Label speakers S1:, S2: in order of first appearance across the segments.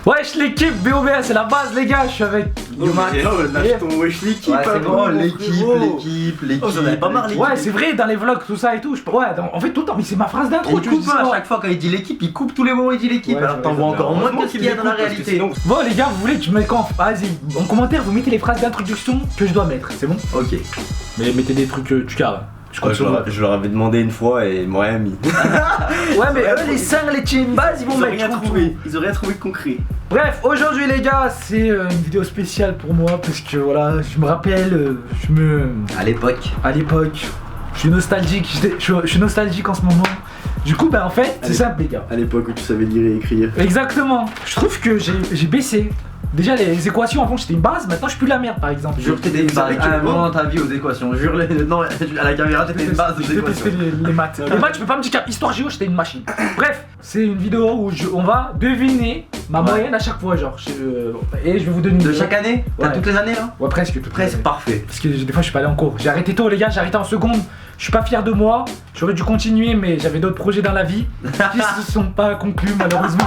S1: Wesh l'équipe, BOB, c'est la base les gars, je suis avec Yomac.
S2: Lâche ton wesh l'équipe.
S3: Ouais, c'est bon, l'équipe.
S2: Oh, j'en avais pas marre l'équipe.
S1: Ouais, c'est vrai, dans les vlogs, tout ça et tout. En fait, tout le temps, mais c'est ma phrase d'intro.
S3: Il coupe à chaque fois quand il dit l'équipe, il coupe tous les moments où il dit l'équipe.
S1: Ouais,
S3: alors t'en vois encore moins que ce qu'il y a dans la réalité.
S1: Bon, les gars, vous voulez que je mette quand? Vas-y, en commentaire, vous mettez les phrases d'introduction que je dois mettre, c'est bon?
S3: Ok.
S1: Mais mettez des trucs tu carres.
S2: Je leur avais demandé une fois et ils m'ont rien mis.
S1: Ouais, mais eux, les 5, les chimbas, ils vont
S2: Ils ont
S1: mettre
S2: rien
S1: tout.
S2: trouvé. Ils ont rien trouvé de concret.
S1: Bref, aujourd'hui les gars, c'est une vidéo spéciale pour moi parce que voilà, je me rappelle,
S3: À l'époque.
S1: à l'époque, je suis nostalgique, je suis nostalgique en ce moment. Du coup, bah en fait, c'est
S2: Allez.
S1: simple les gars.
S2: À l'époque où tu savais lire et écrire.
S1: Exactement. Je trouve que j'ai baissé. Déjà les équations avant j'étais une base, maintenant je suis plus la merde par exemple.
S3: Jure que t'étais une base à un moment dans ta vie aux équations. Jure-le, non, à la caméra t'étais une base aux
S1: Je détestais
S3: équations.
S1: les maths. Les maths, je peux pas me dire qu'histoire géo, j'étais une machine. Bref, c'est une vidéo où on va deviner ma moyenne à chaque fois, genre. Et je vais vous donner une.
S3: De chaque année? T'as
S1: Ouais.
S3: toutes les années là?
S1: Ouais, presque toutes les
S3: Presque
S1: années.
S3: parfait.
S1: Parce que des fois, je suis pas allé en cours. J'ai arrêté tôt, les gars, j'ai arrêté en seconde. Je suis pas fier de moi. J'aurais dû continuer, mais j'avais d'autres projets dans la vie qui se sont pas conclus, malheureusement.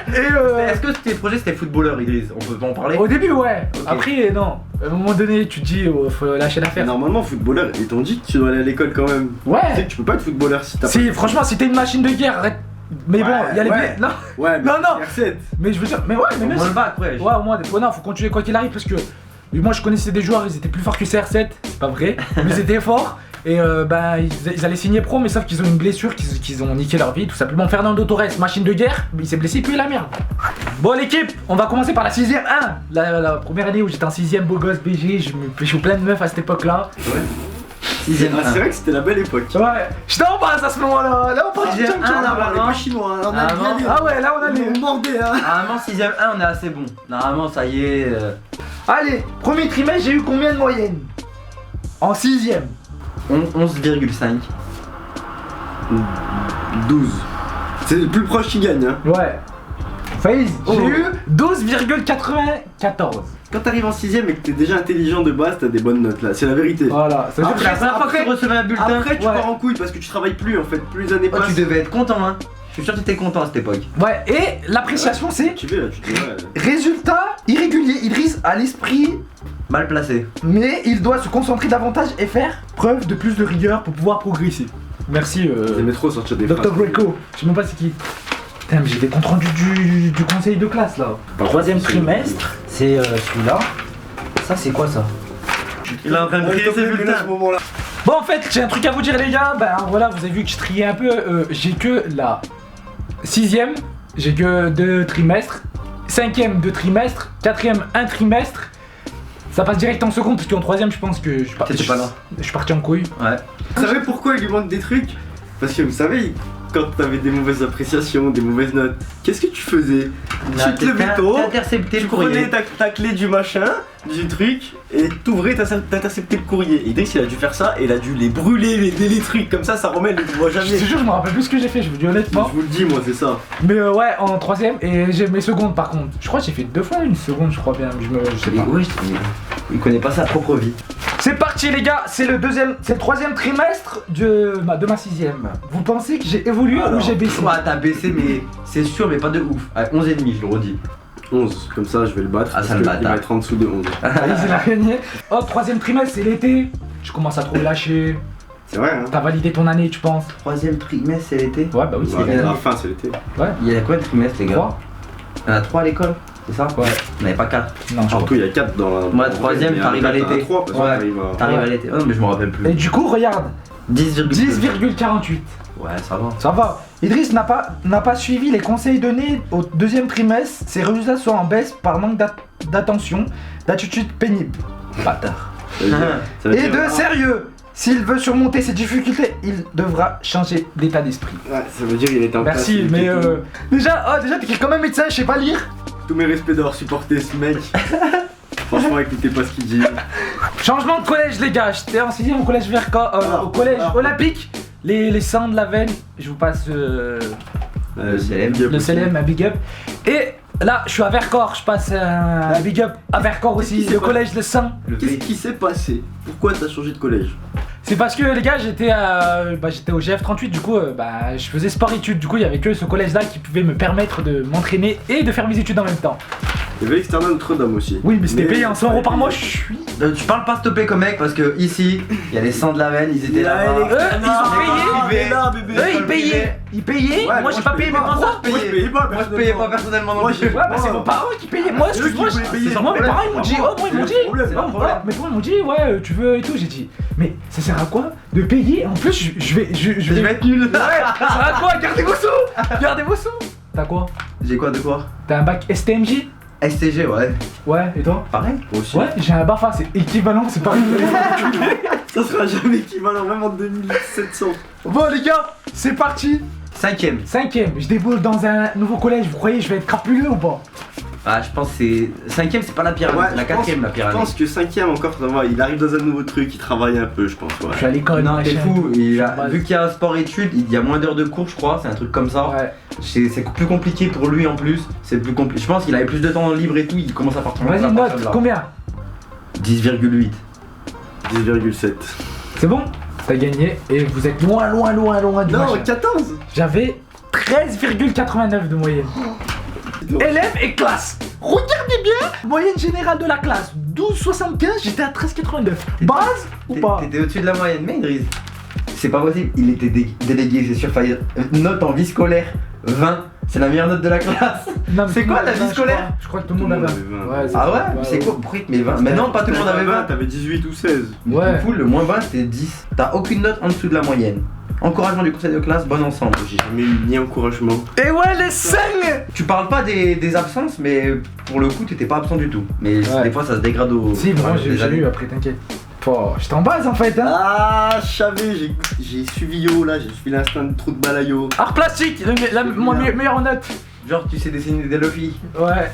S1: Et
S3: Est-ce que tes projets c'était footballeur, Idriss? On peut pas en parler?
S1: au début, ouais.
S3: Ok.
S1: Après, non. À un moment donné, tu te dis, faut lâcher l'affaire.
S2: Normalement, footballeur, ils t'ont dit que tu dois aller à l'école quand même. Tu sais
S1: Ouais.
S2: que tu peux pas être footballeur si t'as
S1: Si, franchement, si t'es une machine de guerre, arrête. Mais bon, il y a les
S2: ouais.
S1: Non,
S2: pas. Ouais, mais
S1: Non, non.
S2: R7.
S1: mais je veux dire, mais ouais, mais
S3: Au
S1: même
S3: moins
S1: si-
S3: le bac, ouais.
S1: Ouais, au moins, non, faut continuer quoi qu'il arrive parce que moi je connaissais des joueurs, ils étaient plus forts que CR7, c'est pas vrai, mais ils étaient forts et bah ils allaient signer pro, mais sauf qu'ils ont une blessure, qu'ils ont niqué leur vie, tout simplement. Fernando Torres, machine de guerre, il s'est blessé, puis la merde. Bon, l'équipe, on va commencer par la 6ème 1. La première année où j'étais en 6ème, beau gosse, BG, je me pêchais plein de meufs à cette époque-là.
S3: Sixième
S2: Ah, c'est vrai que c'était la belle époque.
S1: Ouais, j'étais en base à ce moment-là, là on parle du
S3: 6ème
S1: champion.
S3: 1,
S2: On parlait
S3: normalement.
S2: pas chinois, on a
S3: Ah,
S2: bien
S3: non.
S2: les-
S1: Ah ouais, là on a les.
S2: On mordait, hein.
S3: Normalement 6ème 1 on est assez bon. Normalement ça y est.
S1: Allez, premier trimestre, j'ai eu combien de moyenne? En 6ème.
S3: 11,5.
S2: 12. C'est le plus proche qui gagne, hein.
S1: Ouais. Faiz,
S2: Oh.
S1: j'ai eu 12,94.
S2: Quand t'arrives en 6ème et que t'es déjà intelligent de base, t'as des bonnes notes là, c'est la vérité.
S1: Voilà, ça veut dire
S3: C'est la première fois que tu recevais un bulletin.
S2: Après, tu
S1: Ouais.
S2: pars en couille parce que tu travailles plus en fait, plus les années
S3: Oh,
S2: passent.
S3: tu devais être content, hein. Je suis sûr que t'étais content à cette époque.
S1: Ouais, et l'appréciation c'est
S2: Tu veux là, tu te vois.
S1: résultat irrégulier. Idriss a l'esprit,
S3: Mal placé.
S1: mais il doit se concentrer davantage et faire preuve de plus de rigueur pour pouvoir progresser. Merci,
S2: J'aimais trop sortir des
S1: Dr
S2: phrases.
S1: Greco. Je sais même pas c'est qui. Putain, mais j'ai des comptes rendus du conseil de classe là. Troisième trimestre, c'est celui-là. Ça, c'est quoi ça?
S3: Il est en train de crier ses bulletins.
S2: à ce moment-là.
S1: Bon, en fait, j'ai un truc à vous dire, les gars. Ben voilà, vous avez vu que je triais un peu. J'ai que la 6ème, j'ai que 2 trimestres. 5ème, 2 trimestres. 4ème, 1 trimestre. Ça passe direct en seconde, parce qu'en 3ème, je pense que je suis
S3: T'étais pas là.
S1: Je suis parti en couille.
S3: Ouais.
S2: Vous savez pourquoi il lui manque des trucs? Parce que vous savez, quand t'avais des mauvaises appréciations, des mauvaises notes, qu'est-ce que tu faisais? Tu te levais tôt,
S3: T'interceptais
S2: tu
S3: le courrier.
S2: prenais ta clé du machin, du truc, et t'ouvrais, t'interceptais le courrier. Et Idriss il a dû faire ça, et il a dû les brûler, les trucs, comme ça remet, il ne voit
S1: Je
S2: jamais.
S1: te jure, je me rappelle plus ce que j'ai fait, je vous dis honnêtement.
S2: Je vous le dis, moi, c'est ça.
S1: Mais ouais, en 3ème, et j'ai mes secondes par contre. Je crois que j'ai fait 2 fois une seconde, je crois bien. Je sais pas.
S3: Oui, il connaît pas sa propre vie.
S1: C'est parti les gars, c'est le 3ème trimestre de ma 6ème. Vous pensez que j'ai évolué ou j'ai baissé?
S3: Ouais, t'as baissé, mais c'est sûr, mais pas de ouf. À 11,5, je le redis.
S2: 11, comme ça, je vais le battre.
S3: Ah, ça
S2: parce
S3: le
S2: que
S3: bâtard.
S2: il va être en dessous de 11.
S1: Allez, il a gagné. Oh, 3ème trimestre, c'est l'été. Tu commences à trop lâcher.
S2: C'est vrai, hein?
S1: T'as validé ton année, tu penses?
S3: 3ème trimestre, c'est l'été.
S1: Ouais, bah oui, c'est
S2: Ouais,
S1: l'été.
S2: à la fin, c'est l'été.
S1: Ouais,
S3: Il y a combien de trimestres, les gars?
S1: 3.
S3: Il y en a 3 à l'école, c'est ça?
S1: Ouais.
S3: On n'avait pas 4.
S1: Non, je
S2: En
S1: crois.
S2: tout, il y a 4 dans la.
S3: Moi, troisième,
S2: il y a
S3: t'arrives à
S2: quatre,
S3: l'été.
S2: 3 parce
S3: Ouais.
S2: qu'on arrive à.
S3: T'arrives à l'été. Oh non, mais je me rappelle plus.
S1: Et du coup, regarde,
S3: 10,48.
S1: 10,48.
S3: Ouais, ça va.
S1: Ça va. Idriss n'a pas suivi les conseils donnés au 2ème trimestre. Ses résultats sont en baisse par manque d'attention, d'attitude pénible. Bâtard.
S2: Ça veut dire- ça veut
S1: Et
S2: dire-
S1: de sérieux. S'il veut surmonter ses difficultés, il devra changer d'état d'esprit.
S2: Ouais, ça veut dire qu'il est en place.
S1: Merci,
S2: il
S1: mais
S2: était tout.
S1: déjà t'es quand même médecin, je sais pas lire.
S2: Tous mes respects d'avoir supporté ce mec. Franchement, écoutez pas ce qu'il dit.
S1: Changement de collège, les gars. J'étais en 6ème au collège Vercors, au collège olympique. Les sangs de la veine, je vous passe
S3: Le CLM.
S2: big up
S1: le
S2: aussi.
S1: CLM, un big up. Et là, je suis à Vercors, je passe un big up à Vercors aussi,
S2: Qu'est-ce qui
S1: le
S2: s'est
S1: collège de sang.
S3: Le
S2: Qu'est-ce
S3: V.
S2: qui s'est passé? Pourquoi t'as changé de collège?
S1: C'est parce que les gars, j'étais au GF38, du coup, je faisais sport-études. Du coup, il y avait que ce collège-là qui pouvait me permettre de m'entraîner et de faire mes études en même temps.
S2: Il y avait l'externat Notre-Dame aussi.
S1: Oui, mais c'était payé en 100 € par mois, je suis.
S3: Tu parles pas stopper comme mec parce que ici, il y a les sangs de la veine, ils étaient là.
S1: ils ont payé.
S2: là, bébé.
S1: Eux, ils payaient.
S2: Ouais,
S1: Moi, j'ai pas payé mes parents.
S2: Moi, je payais pas.
S3: Moi je payais pas personnellement non plus.
S1: Ouais, bah c'est vos parents qui payaient. Moi, excuse-moi, moi, mes parents ils m'ont dit,
S3: C'est leur problème.
S1: mes parents ils m'ont dit, ouais, tu veux et tout. J'ai dit, mais ça sert à quoi de payer? En plus, je vais
S3: être nul.
S1: Ouais, ça sert à quoi? Gardez vos sous. Gardez vos sous. T'as quoi?
S3: J'ai quoi de quoi?
S1: T'as un bac STMJ?
S3: STG, ouais.
S1: Ouais, et toi?
S3: Pareil.
S2: Moi aussi.
S1: Ouais, j'ai un BAFA, c'est équivalent, c'est pareil.
S2: Ça sera jamais équivalent, vraiment 2700.
S1: Bon, les gars, c'est parti.
S3: 5ème.
S1: 5ème, je déboule dans un nouveau collège. Vous croyez que je vais être crapuleux ou pas?
S3: Ah, je pense que c'est. 5ème, c'est pas la pire année,
S2: Ouais,
S3: c'est la
S2: je pense-
S3: 4ème la pire
S2: Je
S3: année.
S2: pense que 5ème encore, ça va. Il arrive dans un nouveau truc, il travaille un peu, je pense.
S1: Je
S2: Ouais.
S1: suis à l'école.
S3: Non, t'es
S1: machin.
S3: fou,
S1: Je
S3: vu qu'il y a sport-études, il y a moins d'heures de cours, je crois, c'est un truc comme ça.
S1: Ouais.
S3: C'est plus compliqué pour lui en plus. C'est plus compliqué. Je pense qu'il avait plus de temps libre et tout, il commence à partir.
S1: Vas-y, note, combien?
S3: 10,8.
S2: 10,7.
S1: C'est bon? T'as gagné et vous êtes loin du
S2: Non,
S1: machin.
S2: 14.
S1: J'avais 13,89 de moyenne. Élève et classe. Regardez bien, moyenne générale de la classe 12,75, j'étais à 13,89. Base ou pas?
S3: T'étais au-dessus de la moyenne, mais Idriss. C'est pas possible, il était délégué, c'est sûr. Note en vie scolaire, 20. C'est la meilleure note de la classe.
S1: Non, mais
S3: C'est
S1: tout
S3: quoi
S1: le
S3: la
S1: monde
S3: vie
S1: avait
S3: scolaire?
S1: 20, je crois que tout le monde avait 20. Ouais,
S3: Ah ouais?
S1: ça.
S3: Mais c'est quoi? Pourquoi il te met 20? Mais non, pas tout le monde avait 20.
S2: T'avais 18 ou 16.
S1: Ouais.
S3: Du coup, le moins 20 c'était 10. T'as aucune note en dessous de la moyenne. Encouragement du conseil de classe, bon ensemble.
S2: J'ai jamais eu ni encouragement.
S1: Et ouais, les 5.
S3: Tu parles pas des absences, mais pour le coup, t'étais pas absent du tout. Mais
S1: Ouais.
S3: des fois, ça se dégrade au.
S1: Si, moi
S3: des
S1: j'ai
S3: années.
S1: eu après, t'inquiète. Oh, j'étais en base en fait, hein.
S2: Ah, je savais, j'ai suivi Yo là, j'ai suivi l'instinct de trou de balle à Yo.
S1: Art plastique, mon meilleure note.
S3: Genre, tu sais dessiner des Luffy.
S1: Ouais.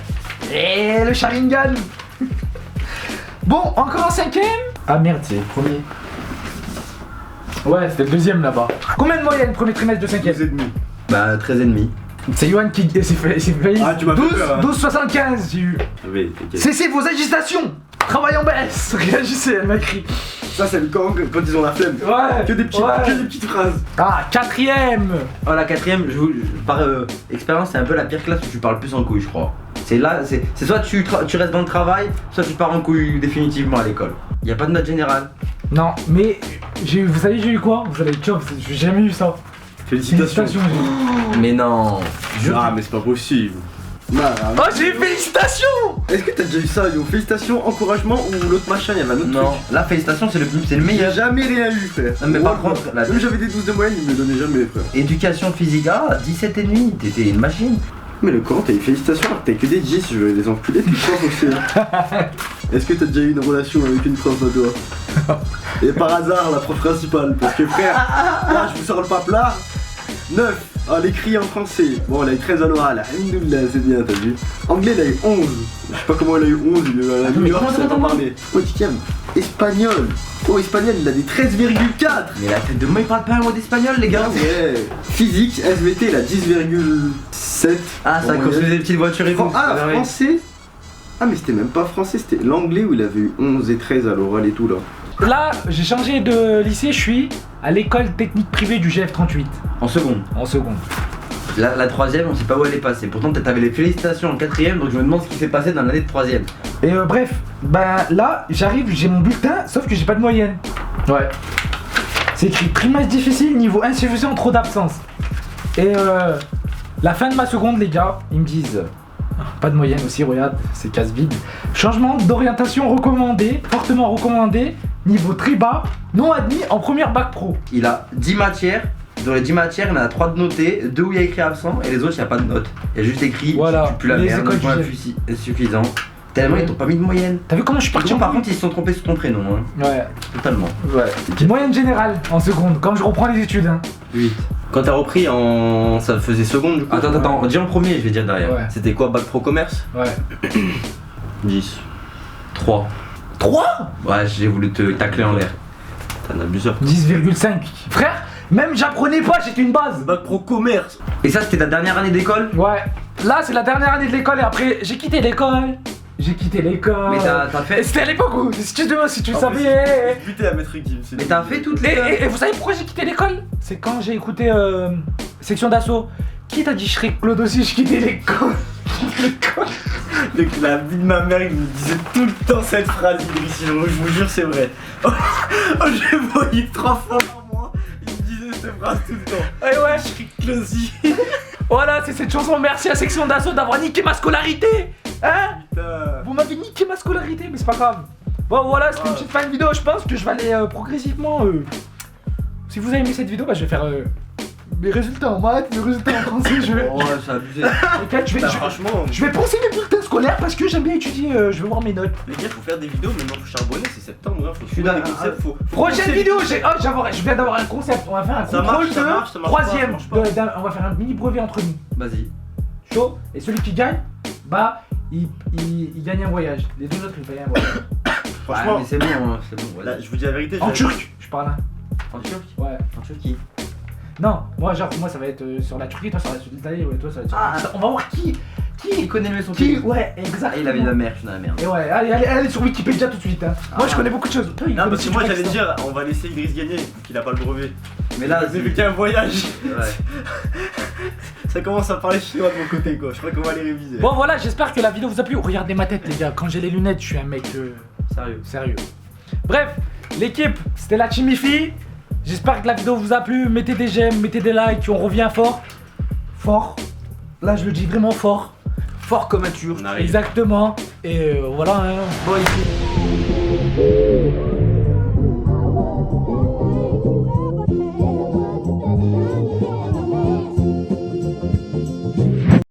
S1: Et le Sharingan. Bon, encore en 5ème. Ah merde, c'est le premier. Ouais, c'était le deuxième là-bas. Combien de moyenne premier trimestre de 5ème?
S2: 12,5.
S3: Bah, 13,5.
S1: C'est Yohan qui s'est fait.
S2: Ah, tu m'as fait
S1: 12,
S2: peur, hein.
S1: 12,75 j'ai eu.
S2: Ah oui, t'inquiète.
S1: Cessez vos agitations. Travail en baisse. Réagissez, elle m'a écrit.
S2: Ça, c'est le camp quand ils ont la flemme.
S1: Ouais.
S2: Que des petites phrases.
S1: Ah, 4ème.
S3: Oh, la 4ème, par expérience, c'est un peu la pire classe où tu parles plus en couille, je crois. C'est là, c'est soit tu restes dans le travail, soit tu pars en couille définitivement à l'école. Y a pas de note générale.
S1: Non, mais vous savez, j'ai eu quoi? Vous allez être j'ai jamais eu ça.
S2: Félicitations.
S1: Félicitations, j'ai eu.
S3: Mais non.
S2: Ah, mais c'est pas possible. Nah,
S1: Oh, j'ai eu félicitations.
S2: Est-ce que t'as déjà eu ça, Yo? Félicitations, encouragement ou l'autre machin, il y avait un autre
S3: Non.
S2: truc.
S3: Là, félicitations, c'est le
S2: J'ai
S3: meilleur.
S2: jamais rien eu, frère.
S3: Non, mais par
S2: Wallah.
S3: contre, la-
S2: Même j'avais des 12 de moyenne, ils me donnaient jamais, frère.
S3: Éducation physique, ah, 17,5. T'étais une machine.
S2: Mais le camp, t'as eu félicitations alors que t'as que des 10, je vais les enculer tes profs aussi. Hein. Est-ce que t'as déjà eu une relation avec une prof, toi? Et par hasard, la prof principale, parce que frère, là je vous sors le papelard. 9, ah, l'écrit en français. Bon, elle a eu 13 à l'oral, alhamdoulilah, c'est bien, t'as vu. Anglais, elle a eu 11. Je sais pas comment elle a eu 11, il a
S3: mais comment ça
S2: ça
S3: va
S2: pas parler. Oh, Tikiam, espagnol. Oh, espagnol, il a des 13,4.
S3: Mais la tête de moi, il parle pas un mot d'espagnol, les gars.
S2: Ah ouais. Physique, SVT, il a 10,7.
S3: Ah, ça
S2: En
S3: construit
S2: moyenne.
S3: des petites voitures et tout.
S2: Ah,
S3: c'est vrai.
S2: français. Ah, mais c'était même pas français, c'était l'anglais où il avait eu 11 et 13 à l'oral et tout là.
S1: Là, j'ai changé de lycée, je suis à l'école technique privée du GF38
S3: En seconde.
S1: en seconde.
S3: La troisième, on sait pas où elle est passée. Pourtant, t'avais les félicitations en 4ème, donc je me demande ce qui s'est passé dans l'année de 3ème.
S1: Et bref, ben là, j'arrive, j'ai mon bulletin, sauf que j'ai pas de moyenne. Ouais. C'est écrit trimestre difficile, niveau insuffisant, trop d'absence. Et la fin de ma seconde, les gars, ils me disent pas de moyenne aussi, regarde, c'est case vide. Changement d'orientation recommandé, fortement recommandé, niveau très bas, non admis en première bac pro.
S3: Il a 10 matières. Dans les 10 matières, il y en a 3 de notés, 2 où il y a écrit absent, et les autres, il n'y a pas de note. Il y a juste écrit,
S1: Voilà,
S3: tu pues la
S1: les
S3: merde,
S1: écoles
S3: point
S1: du
S3: insuffisant. Tellement ils t'ont pas mis de moyenne.
S1: T'as vu comment je suis parti en
S3: Par
S1: couille?
S3: contre, ils se sont trompés sur ton prénom, hein.
S1: Ouais,
S3: Totalement.
S1: ouais. Moyenne générale en seconde, quand je reprends les études. Hein.
S3: 8.
S2: Quand t'as repris en. Ça faisait seconde du coup.
S3: Attends, dis en premier, je vais dire derrière.
S1: Ouais.
S2: C'était quoi, bac pro commerce?
S1: Ouais.
S2: 10.
S3: 3.
S1: 3
S3: Ouais, j'ai voulu te tacler en l'air.
S2: T'es un abuseur.
S1: 10,5. Frère, même j'apprenais pas, j'étais une base.
S2: Bac pro commerce.
S3: Et ça, c'était ta dernière année d'école?
S1: Ouais. Là, c'est la dernière année de l'école et après, j'ai quitté l'école. j'ai quitté l'école.
S3: Mais t'as
S1: Et
S3: fait.
S1: c'était à l'époque où, excuse-moi si tu
S2: En
S1: savais.
S2: Putain, à Maître Gims.
S3: Mais t'as fait toutes les.
S1: Et vous savez pourquoi j'ai quitté l'école? C'est quand j'ai écouté Section d'Assaut. Qui t'a dit je serais Claude aussi, je quittais l'école?
S2: Donc, la vie de ma mère, il me disait tout le temps cette phrase, Idriss, je vous jure, c'est vrai. Oh, je voyais 3 fois par mois, il me disait cette phrase tout le temps.
S1: Ouais, ouais.
S2: Je serais Closy.
S1: Voilà, c'est cette chanson. Merci à Section d'Assaut d'avoir niqué ma scolarité. Hein?
S2: Putain.
S1: Vous m'avez niqué ma scolarité, mais c'est pas grave. Bon, voilà, c'était une petite fin de vidéo. Je pense que je vais aller progressivement. Si vous avez aimé cette vidéo, bah, je vais faire mes résultats en maths, mes résultats en français. Je vais.
S3: Oh, c'est abusé.
S2: Franchement,
S1: Je vais penser mes bulletins scolaires parce que j'aime bien étudier. Je vais voir mes notes.
S2: les gars, faut faire des vidéos, maintenant faut charbonner, c'est septembre, hein, faut
S3: suis
S2: trouver des
S3: d'accord.
S2: concepts, faut
S1: Prochaine
S2: penser
S1: vidéo,
S2: des
S1: je viens d'avoir un concept. On va faire un
S2: Ça
S1: contrôle
S2: marche, ça
S1: de
S2: marche, ça marche
S1: troisième.
S2: pas, ça marche
S1: On va faire un mini brevet entre nous.
S3: Vas-y.
S1: Chaud. Et celui qui gagne, bah, il gagne un voyage. Les deux autres, ils payent un voyage.
S2: Franchement,
S3: Ouais, mais c'est bon, hein, c'est bon.
S2: là, je vous dis la vérité,
S1: En
S2: j'avais-
S1: turc, je parle. Hein.
S3: En Turquie.
S1: Ouais.
S3: En Turquie.
S1: Non, moi ça va être sur la Turquie, toi ça va être sur l'Italie, ouais, toi ça va être sur...
S3: Ah.
S1: On va voir qui
S3: Il connaît mieux son
S1: qui,
S3: pays.
S1: ouais,
S3: Ah,
S1: exactement.
S3: il avait de la merde, je suis dans la merde.
S1: Et ouais, allez sur Wikipédia tout de suite. Hein. Moi je
S3: Ah.
S1: connais beaucoup de choses. Toi, il
S2: Non,
S1: connaît
S2: parce que
S1: du
S2: moi j'allais
S1: Pakistan.
S2: dire, on va laisser Idriss gagner, vu qu'il a pas le brevet.
S3: Mais là,
S2: Vu qu'il y a un voyage,
S3: Ouais.
S2: ça commence à parler chinois de mon côté, quoi. Je crois qu'on va les réviser.
S1: Bon voilà, j'espère que la vidéo vous a plu. Regardez ma tête les gars, quand j'ai les lunettes, je suis un mec
S3: Sérieux.
S1: sérieux. Bref, l'équipe, c'était la Team IFI. J'espère que la vidéo vous a plu. Mettez des j'aime, mettez des likes, on revient fort. Fort. Là je le dis vraiment fort.
S3: Fort comme un turc.
S2: On arrive.
S1: Exactement. Et voilà, hein.
S3: Bon, ici.